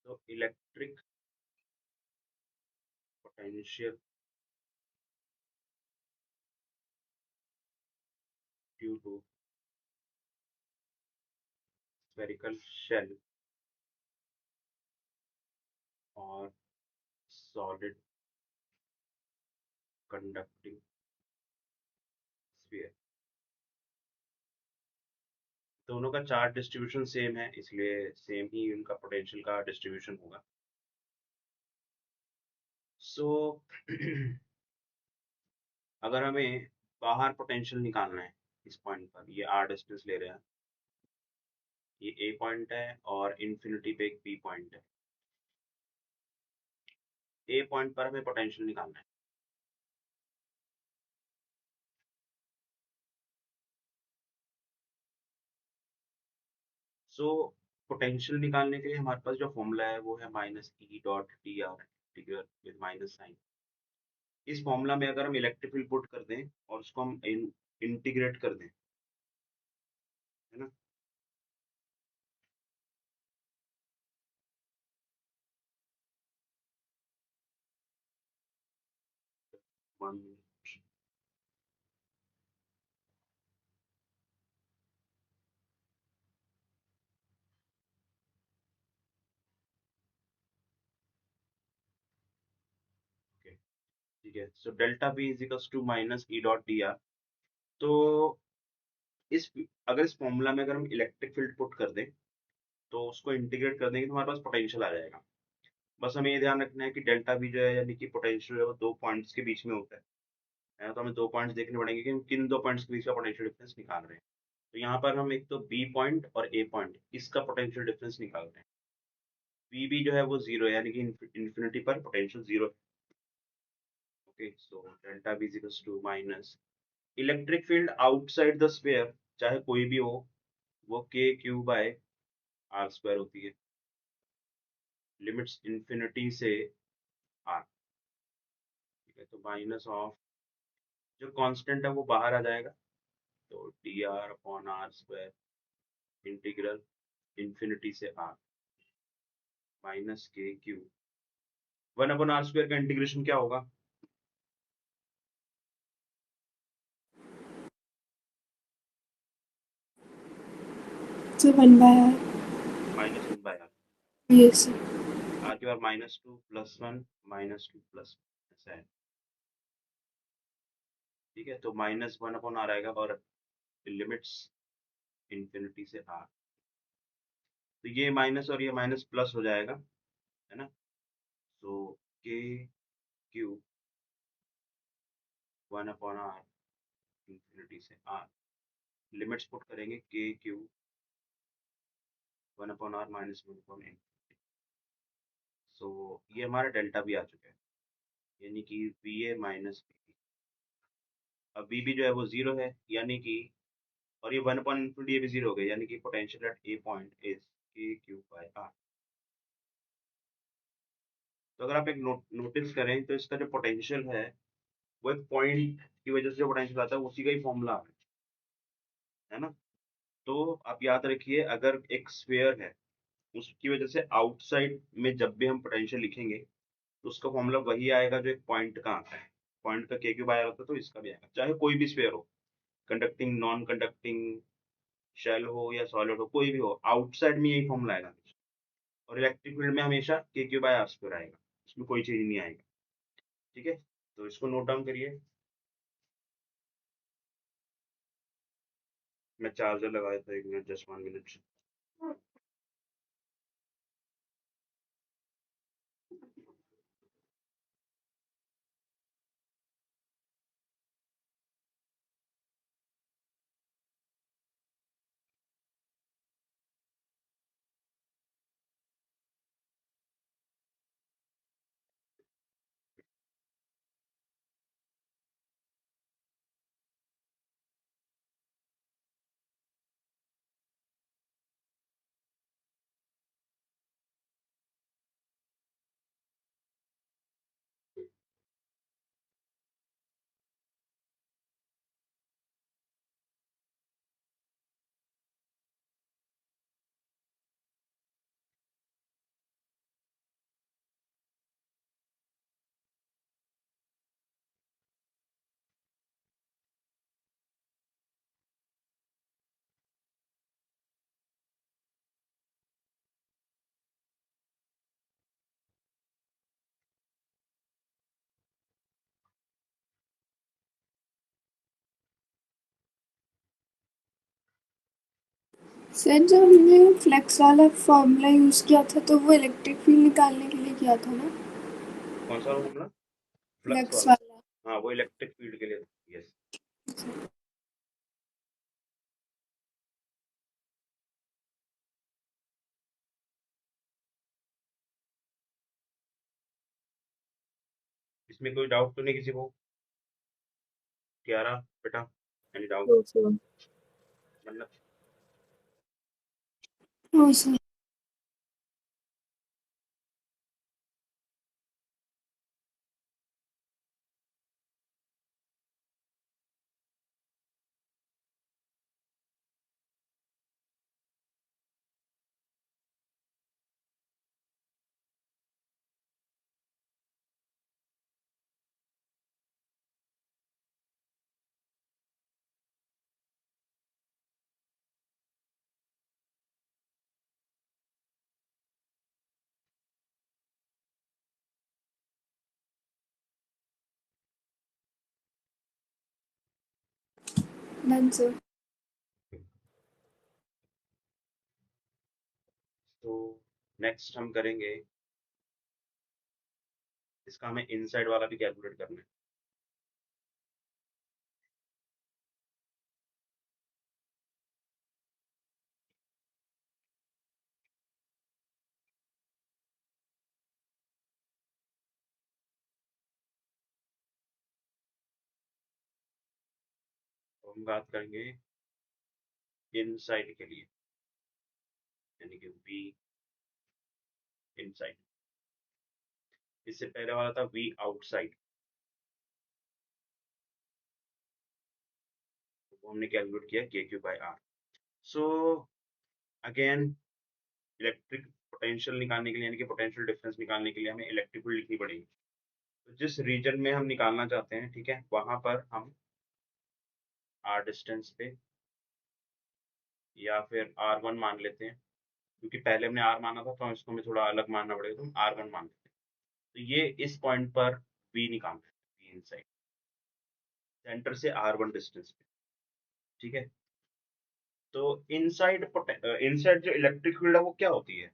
So electric potential due to spherical shell or solid conducting sphere। दोनों का charge distribution same है, इसलिए same ही उनका पोटेंशियल का डिस्ट्रीब्यूशन होगा। सो अगर हमें बाहर पोटेंशियल निकालना है इस पॉइंट पर, ये आर डिस्टेंस ले रहे हैं, ये ए पॉइंट है और इन्फिनिटी पे एक बी पॉइंट है। ए पॉइंट पर हमें पोटेंशियल निकालना है। सो पोटेंशियल निकालने के लिए हमारे पास जो फॉर्मूला है वो है minus E dot d r integral with minus sign. इस फॉर्मूला में अगर हम इलेक्ट्रिक फील्ड पुट कर दें और उसको हम इंटीग्रेट कर दें, है ना, वन, ठीक है। So delta B is equals to minus E dot d r. तो इस अगर इस फॉर्मूला में अगर हम इलेक्ट्रिक फील्ड पुट कर दें तो उसको इंटीग्रेट कर देंगे तो हमारे पास पोटेंशियल आ जाएगा। बस हमें ये ध्यान रखना है कि डेल्टा बी जो है यानी कि पोटेंशियल है वो दो पॉइंट्स के बीच में होता है। तो हमें दो पॉइंट्स देखने पड़ेंगे कि हम किन दो पॉइंट्स के बीच का पोटेंशियल डिफरेंस निकाल रहे हैं। तो यहाँ पर हम एक तो बी पॉइंट और ए पॉइंट इसका पोटेंशियल डिफरेंस निकाल रहे हैं। बी बी जो है वो जीरो है यानी कि इन्फिनिटी पर पोटेंशियल जीरो है। Okay, so delta B is equals to minus electric field outside the sphere, चाहे कोई भी हो, वो के क्यू बाय आर स्क्वायर होती है, लिमिट्स इन्फिनिटी से आर। ठीक है, तो माइनस ऑफ जो कांस्टेंट है वो बाहर आ जाएगा, तो d r upon r square integral infinity से r minus k q. One upon r square का इंटीग्रेशन क्या होगा? So 1 by r. Minus one by r. Yes, sir. R के बाद minus two plus one minus two plus ऐसा है। ठीक है, तो माइनस वन अपॉन आर आएगा और लिमिट्स इन्फिनिटी से आर। तो ये माइनस और ये माइनस प्लस हो जाएगा, है ना। तो k q one upon r infinity से आर, लिमिट्स पुट करेंगे k q one upon r minus one upon n. So ये हमारा डेल्टा भी आ चुका है, यानी कि बी ए माइनस बी। अब बी बी जो है वो जीरो है, यानी कि और ये वन अपॉन इन्फिनिटी ये भी जीरो हो गया, यानी कि potential at A point is के क्यू बाय आर। तो अगर आप एक नोटिस करें तो इसका जो पोटेंशियल है वो एक पॉइंट की वजह से जो पोटेंशियल आता है उसी का ही फॉर्मूला है ना। तो आप याद रखिए, अगर एक स्फीयर है उसकी वजह से आउटसाइड में जब भी हम पोटेंशियल लिखेंगे तो उसका फॉर्मूला वही आएगा जो एक पॉइंट का आता है। पॉइंट का के क्यू बाय होता है तो इसका भी आएगा, चाहे कोई भी स्फीयर हो, कंडक्टिंग नॉन कंडक्टिंग शेल हो या सॉलिड हो, कोई भी हो, आउटसाइड में यही फॉर्मूला आएगा। और इलेक्ट्रिक फील्ड में हमेशा के क्यू बाय आर स्क्वायर आएगा, उसमें कोई चेंज नहीं आएगा। ठीक है, तो इसको नोट डाउन करिए। मैं चार्जर लगाया था, एक minute, just one minute. Sir जब हमने फ्लेक्स वाला फॉर्मूला यूज़ किया था तो वो इलेक्ट्रिक फील्ड निकालने के लिए किया था ना? कौन सा फॉर्मूला? फ्लक्स फ्लेक्स वाला? वाला। हाँ, वो इलेक्ट्रिक फील्ड के लिए। यस। इसमें कोई डाउट तो नहीं किसी को? क्यारा बेटा, एनी डाउट? No sir. मतलब नो सर। Done sir. तो नेक्स्ट हम करेंगे, इसका हमें इनसाइड वाला भी कैलकुलेट करना है। तो हम बात करेंगे इनसाइड के लिए, यानी कि वी इनसाइड। इससे पहले वाला था वी आउटसाइड, वो हमने कैलकुलेट किया k q by r. So again, electric potential निकालने के लिए, यानी कि पोटेंशियल डिफरेंस निकालने के लिए हमें इलेक्ट्रिक फील्ड लिखनी पड़ेगी। तो जिस रीजन में हम निकालना चाहते हैं, ठीक है, वहां पर हम आर डिस्टेंस पे या फिर R1 मान लेते हैं, क्योंकि पहले हमने आर माना था तो इसको हमें थोड़ा अलग मानना पड़ेगा, तो हम R1 मान लेते हैं। तो ये इस पॉइंट पर वी निकालना है, वी इनसाइड, सेंटर से R1 डिस्टेंस पे, ठीक है। तो इनसाइड इनसाइड जो इलेक्ट्रिक फील्ड है वो क्या होती है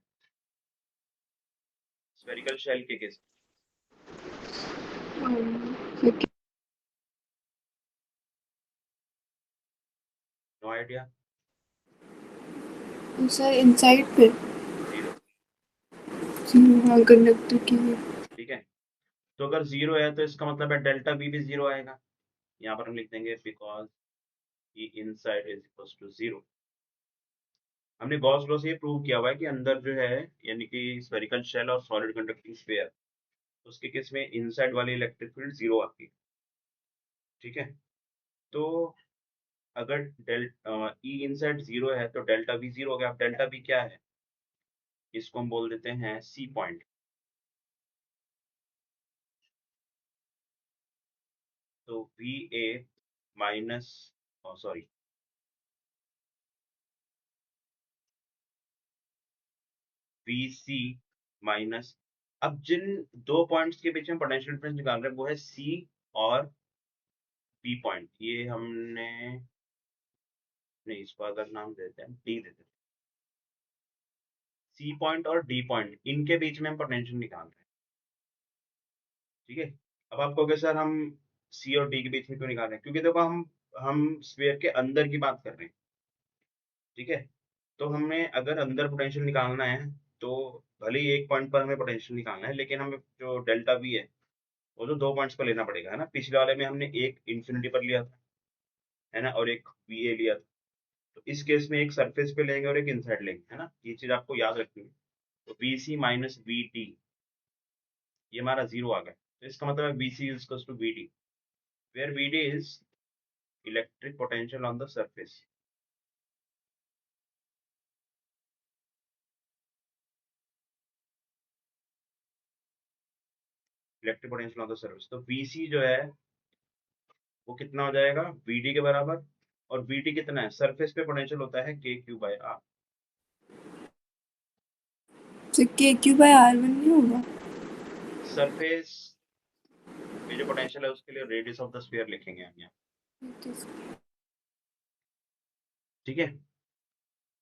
स्फेरिकल शेल के case? Second. No idea. Sir inside पे। जीरो। हाँ, कंडक्टर के लिए। ठीक है, तो अगर जीरो है तो इसका मतलब है डेल्टा वी भी जीरो आएगा। यहाँ पर हम लिख देंगे because E inside is equal to zero. हमने गॉस लॉ से ये प्रूव किया हुआ है कि अंदर जो है, यानी कि स्फेरिकल शेल और सॉलिड कंडक्टिंग स्फीयर, उसके केस में इनसाइड वाली इलेक्ट्रिक फील्ड जीरो आती है, ठीक है। तो अगर डेल ई इनसाइड जीरो है तो डेल्टा वी जीरो हो गया। अब डेल्टा वी क्या है, इसको हम बोल देते हैं सी पॉइंट। तो V A minus, sorry, V C minus, अब जिन दो पॉइंट्स के बीच में पोटेंशियल डिफरेंस निकाल रहे हैं वो है सी और बी पॉइंट। ये हमने, नहीं, इसको अगर नाम देते हैं डी देते हैं, सी पॉइंट और डी पॉइंट, इनके बीच में हम पोटेंशियल निकाल रहे हैं, ठीक है। अब आप कहोगे सर हम सी और डी के बीच में क्यों निकाल रहे हैं, क्योंकि देखो हम स्फीयर के अंदर की बात कर रहे हैं, ठीक है। तो हमें अगर अंदर पोटेंशियल निकालना है तो भले ही एक पॉइंट पर हमें पोटेंशियल निकालना है, लेकिन हमें जो डेल्टा वी है वो तो दो पॉइंट्स पर लेना पड़ेगा, है ना। पिछले वाले में हमने एक इन्फिनिटी पर लिया था, है ना, और एक वी ए लिया था। तो इस केस में एक सरफेस पे लेंगे और एक इनसाइड लेंगे, है ना, ये चीज आपको याद रखनी है। तो V C minus V D, ये हमारा जीरो आ गया। तो इसका मतलब है V C is to V D, where V D is electric potential on the surface. Electric potential on the surface, तो वी सी जो है वो कितना हो जाएगा, वी डी के बराबर। और वी डी कितना है, सरफेस पे पोटेंशियल होता है के क्यू बाई आर। तो k q by are one नहीं होगा? सरफेस पे जो पोटेंशियल है उसके लिए रेडियस ऑफ द स्फीयर लिखेंगे हम यहाँ, ठीक है सर। ठीक है।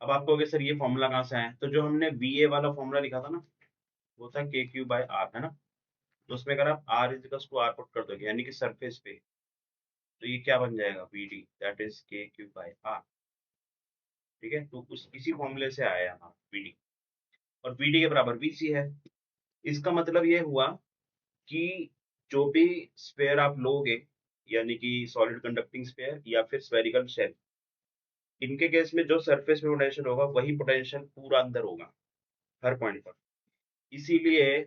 अब आप कहोगे सर ये फॉर्मूला कहाँ से आया? तो जो हमने VA वाला फॉर्मूला लिखा था ना, वो था KQ/R, है ना? तो उसमें अगर आप R पुट कर दोगे यानी कि सरफेस पे, तो ये क्या बन जाएगा? BD, that is KQ/R। ठीक है, तो उस इसी फॉर्मूले से आया है हमारा BD, और BD के बराबर BC है। इसका मतलब ये हुआ कि जो भी स्फेयर आप लोगे, यानी कि सॉलिड कंडक्टिंग स्फेयर या फिर स्फेरिकल शेल, इनके केस में जो सरफेस में पोटेंशियल होगा वही पोटेंशियल पूरा अंदर होगा, हर पॉइंट पर। इसीलिए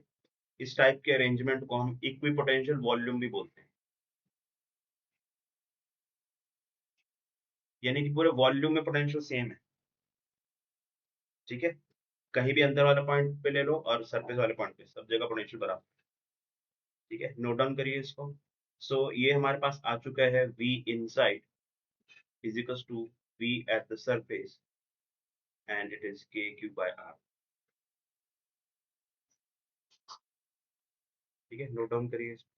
इस टाइप के अरेंजमेंट को हम इक्विपोटेंशियल वॉल्यूम भी बोलते हैं, यानी कि पूरे वॉल्यूम में पोटेंशियल सेम है। ठीक है, कहीं भी अंदर वाले पॉइंट पे ले लो और सरफेस वाले पॉइंट पे, सब जगह पोटेंशियल बराबर। ठीक है, नोट डाउन करिए इसको। सो ये हमारे पास आ चुका है V inside is equal to V at the surface, and it is KQ/R। ठीक है, नोट डाउन करिए इसको।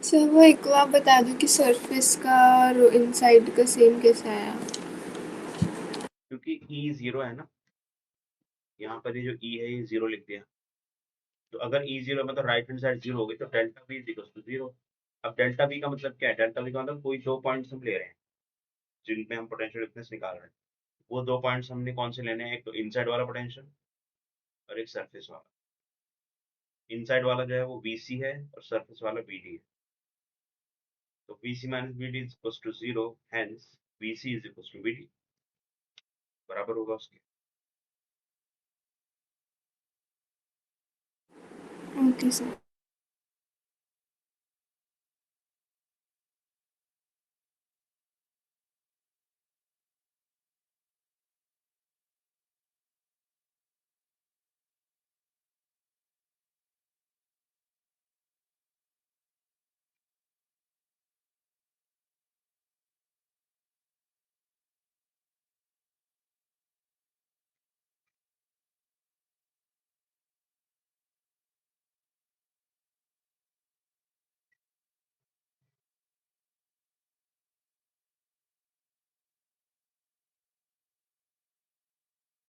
सर वो एक बार बता दो कि सरफेस का और इनसाइड का सेम कैसा आया? क्योंकि E जीरो है ना, यहाँ पर ये जो E है ये जीरो लिख दिया। तो अगर E जीरो मतलब राइट हैंड साइड जीरो होगी, तो delta V is equal to zero. अब डेल्टा V का मतलब क्या है? डेल्टा V का मतलब कोई दो पॉइंट्स हम ले रहे हैं जिनपे हम पोटेंशियल डिफरेंस निकाल रहे हैं। वो दो पॉइंट्स हमने कौन से लेने हैं? एक तो इनसाइड वाला पोटेंशियल और एक सरफेस वाला। इनसाइड वाला जो है वो VC है और सरफेस वाला BD है। तो VC minus BD is equal to zero, hence VC is equal to BD, बराबर होगा उसके। Okay sir.